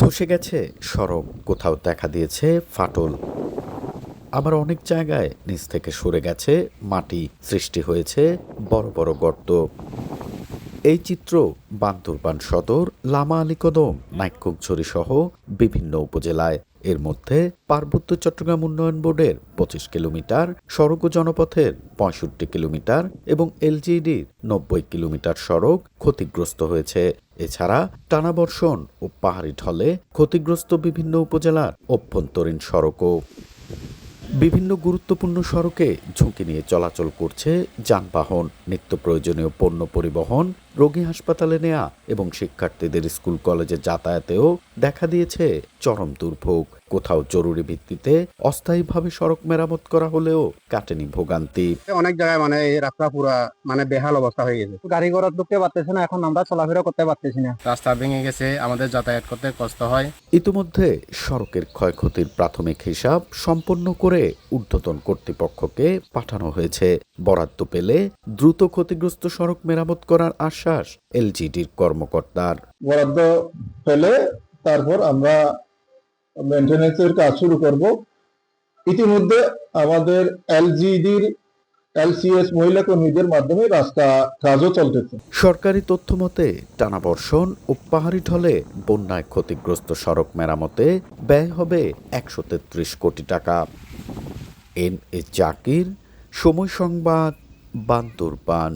ধসে গেছে সড়ক, কোথাও দেখা দিয়েছে ফাটল, আবার অনেক জায়গায় নিচ থেকে সরে গেছে মাটি, সৃষ্টি হয়েছে বড় বড় গর্ত। এই চিত্র বান্দরবান সদর, লামা আলী কদম, নাইক্ষ্যংছড়ি সহ বিভিন্ন উপজেলায়। এর মধ্যে পার্বত্য চট্টগ্রাম উন্নয়ন বোর্ডের ২৫ কিলোমিটার, সড়ক ও জনপথের ৬৫ কিলোমিটার এবং এলজিইডির ৯০ কিলোমিটার সড়ক ক্ষতিগ্রস্ত হয়েছে। এছাড়া টানা বর্ষণ ও পাহাড়ি ঢলে ক্ষতিগ্রস্ত বিভিন্ন উপজেলার অভ্যন্তরীণ সড়কও। বিভিন্ন গুরুত্বপূর্ণ সড়কে ঝুঁকি নিয়ে চলাচল করছে যানবাহন, নিত্য প্রয়োজনীয় পণ্য পরিবহন, রোগী হাসপাতালে নেওয়া এবং শিক্ষার্থীদের স্কুল কলেজে যাতায়াতেও দেখা দিয়েছে চরম দুর্ভোগ। কোথাও জরুরি ভিত্তিতে অস্থায়ীভাবে সড়ক মেরামত করা হলেও কাটেনি ভোগান্তি। অনেক জায়গায় এই রাস্তা পুরা বেহাল অবস্থা হয়ে গেছে, গাড়ি ঘোড়া ঢুকতে পারতেছে না, এখন আমরা চলাফেরা করতে পারতেছি না, রাস্তা ভেঙে গেছে, আমাদের যাতায়াত করতে কষ্ট হয়। ইতিমধ্যে সড়কের ক্ষয়ক্ষতির প্রাথমিক হিসাব সম্পন্ন করে ঊর্ধ্বতন কর্তৃপক্ষকে পাঠানো হয়েছে। বরাদ্দ পেলে দ্রুত ক্ষতিগ্রস্ত সড়ক মেরামত করার আশ্বাস এলজিডির কর্মকর্তার। বরাদ্দ পেলে তারপর আমরা মেইনটেনেন্সের কাজ শুরু করব। ইতিমধ্যে আমাদের এলজিডির এলসিএস মহিলা কর্মীদের মাধ্যমে রাস্তা কাজও চলতেছে। সরকারি তথ্য মতে টানা বর্ষণ ও পাহাড়ি ঢলে বন্যায় ক্ষতিগ্রস্ত সড়ক মেরামতে ব্যয় হবে ১৩৩ কোটি টাকা। এন এ জাকির, সময় সংবাদ, বান্দরবান।